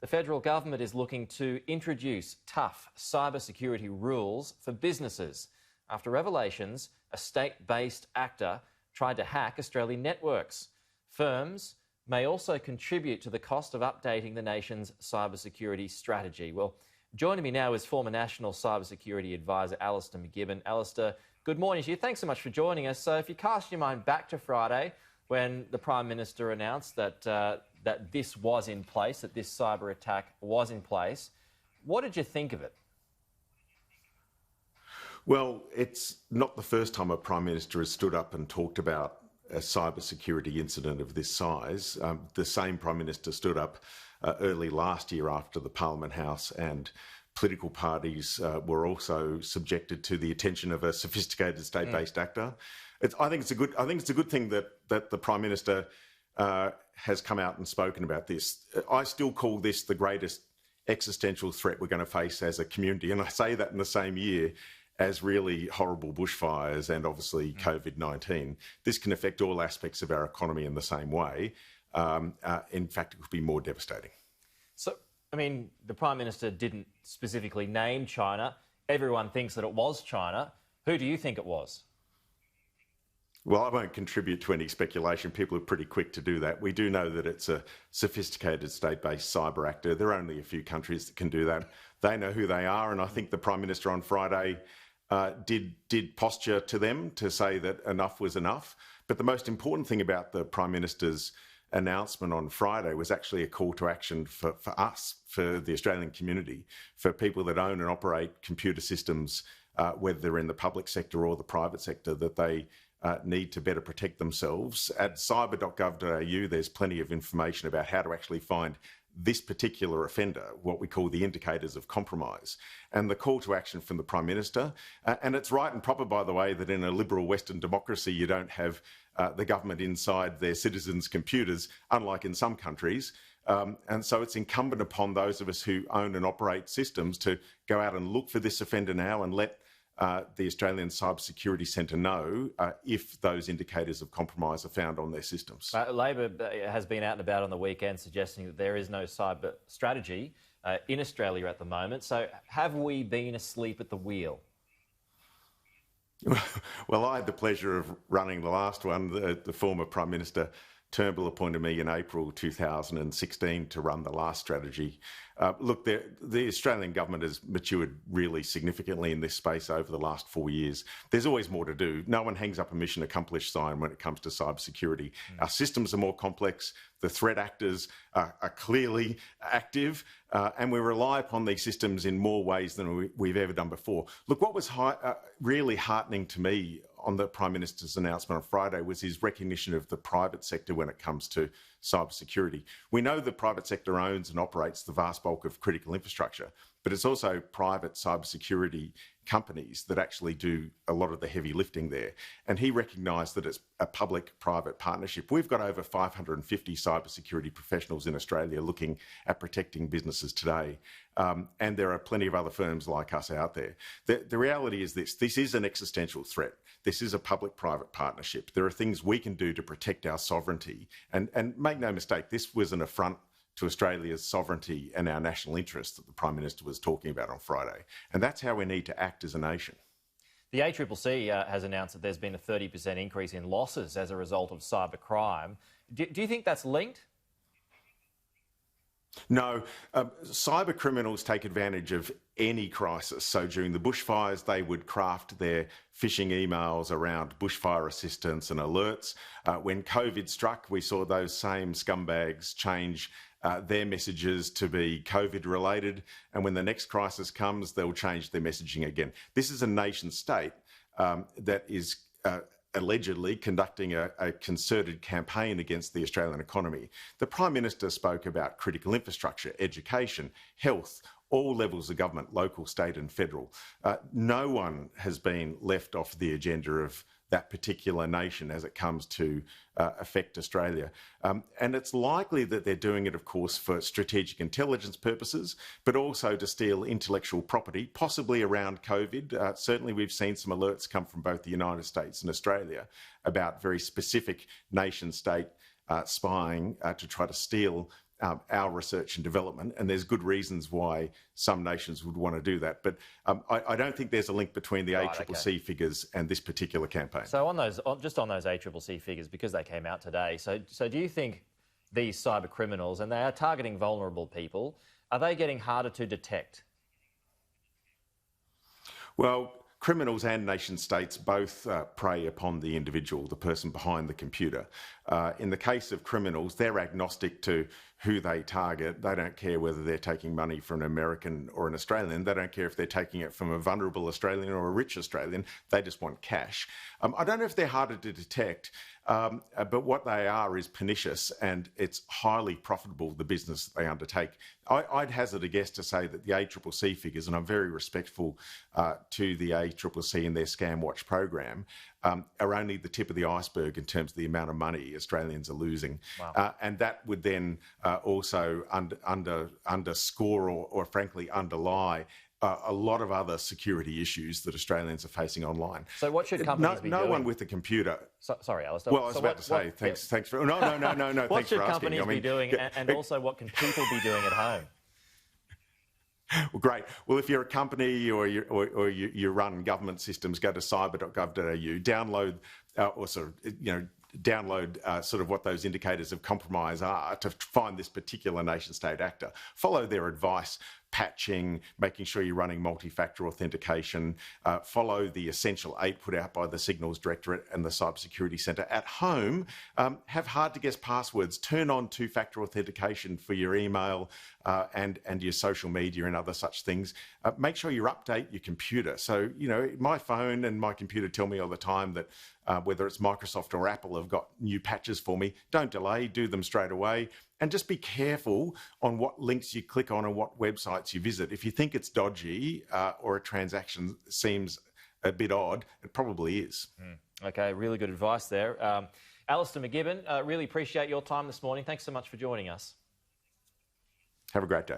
The federal government is looking to introduce tough cybersecurity rules for businesses after revelations a state-based actor tried to hack Australian networks. Firms may also contribute to the cost of updating the nation's cybersecurity strategy. Well, joining me now is former National Cybersecurity Advisor Alastair MacGibbon. Alastair, good morning to you. Thanks so much for joining us. So if you cast your mind back to Friday when the Prime Minister announced that this was in place, that this cyber attack was in place, what did you think of it? Well, it's not the first time a Prime Minister has stood up and talked about a cybersecurity incident of this size. The same Prime Minister stood up early last year after the Parliament House and political parties were also subjected to the attention of a sophisticated state-based actor. I think it's a good thing that the Prime Minister has come out and spoken about this. I still call this the greatest existential threat we're going to face as a community, and I say that in the same year as really horrible bushfires and obviously COVID-19. This can affect all aspects of our economy in the same way. In fact, it could be more devastating. So, I mean, the Prime Minister didn't specifically name China. Everyone thinks that it was China. Who do you think it was? Well, I won't contribute to any speculation. People are pretty quick to do that. We do know that it's a sophisticated state-based cyber actor. There are only a few countries that can do that. They know who they are, and I think the Prime Minister on Friday did posture to them to say that enough was enough. But the most important thing about the Prime Minister's announcement on Friday was actually a call to action for us, for the Australian community, for people that own and operate computer systems, whether they're in the public sector or the private sector, that they need to better protect themselves. At cyber.gov.au, there's plenty of information about how to actually find this particular offender, what we call the indicators of compromise, and the call to action from the Prime Minister. And it's right and proper, by the way, that in a liberal Western democracy, you don't have the government inside their citizens' computers, unlike in some countries. And so it's incumbent upon those of us who own and operate systems to go out and look for this offender now and let the Australian Cybersecurity Centre know if those indicators of compromise are found on their systems. Labor has been out and about on the weekend suggesting that there is no cyber strategy in Australia at the moment. So have we been asleep at the wheel? Well, I had the pleasure of running the last one. The former Prime Minister Turnbull appointed me in April 2016 to run the last strategy. Look, the Australian government has matured really significantly in this space over the last 4 years. There's always more to do. No one hangs up a mission accomplished sign when it comes to cybersecurity. Our systems are more complex. The threat actors are clearly active, and we rely upon these systems in more ways than we've ever done before. Look, what was really heartening to me on the Prime Minister's announcement on Friday was his recognition of the private sector when it comes to cybersecurity. We know the private sector owns and operates the vast bulk of critical infrastructure, but it's also private cybersecurity companies that actually do a lot of the heavy lifting there. And he recognised that it's a public-private partnership. We've got over 550 cybersecurity professionals in Australia looking at protecting businesses today. And there are plenty of other firms like us out there. The reality is this is an existential threat. This is a public-private partnership. There are things we can do to protect our sovereignty. And make no mistake, this was an affront to Australia's sovereignty and our national interests that the Prime Minister was talking about on Friday. And that's how we need to act as a nation. The ACCC has announced that there's been a 30% increase in losses as a result of cybercrime. Do you think that's linked? No, cyber criminals take advantage of any crisis. So during the bushfires, they would craft their phishing emails around bushfire assistance and alerts. When COVID struck, we saw those same scumbags change their messages to be COVID related. And when the next crisis comes, they'll change their messaging again. This is a nation state that is allegedly conducting a concerted campaign against the Australian economy. The Prime Minister spoke about critical infrastructure, education, health, all levels of government, local, state and federal. No one has been left off the agenda of that particular nation as it comes to affect Australia. And it's likely that they're doing it, of course, for strategic intelligence purposes, but also to steal intellectual property, possibly around COVID. Certainly we've seen some alerts come from both the United States and Australia about very specific nation-state spying to try to steal our research and development, and there's good reasons why some nations would want to do that. But I don't think there's a link between the ACCC figures and this particular campaign. So on those ACCC figures, because they came out today, so do you think these cyber criminals, and they are targeting vulnerable people, are they getting harder to detect? Well, criminals and nation states both prey upon the individual, the person behind the computer. In the case of criminals, they're agnostic to who they target. They don't care whether they're taking money from an American or an Australian. They don't care if they're taking it from a vulnerable Australian or a rich Australian. They just want cash. I don't know if they're harder to detect, but what they are is pernicious, and it's highly profitable, the business that they undertake. I'd hazard a guess to say that the ACCC figures, and I'm very respectful to the ACCC and their Scam Watch program, are only the tip of the iceberg in terms of the amount of money Australians are losing. Wow. And that would then also underscore or frankly underlie a lot of other security issues that Australians are facing online. So what should companies be doing? No one with a computer. Sorry, Alistair. Well, I was about to say, thanks for... No, what thanks for asking. What should companies be doing, and also what can people be doing at home? Well, great. Well, if you're a company or you run government systems, go to cyber.gov.au, download download sort of what those indicators of compromise are to find this particular nation-state actor. Follow their advice, patching, making sure you're running multi-factor authentication, follow the Essential 8 put out by the Signals Directorate and the Cybersecurity Centre. At home, have hard-to-guess passwords, turn on two-factor authentication for your email and your social media and other such things. Make sure you update your computer. So, my phone and my computer tell me all the time that whether it's Microsoft or Apple have got new patches for me. Don't delay, do them straight away. And just be careful on what links you click on and what websites you visit. If you think it's dodgy or a transaction seems a bit odd, it probably is. Okay, really good advice there. Alastair MacGibbon, really appreciate your time this morning. Thanks so much for joining us. Have a great day.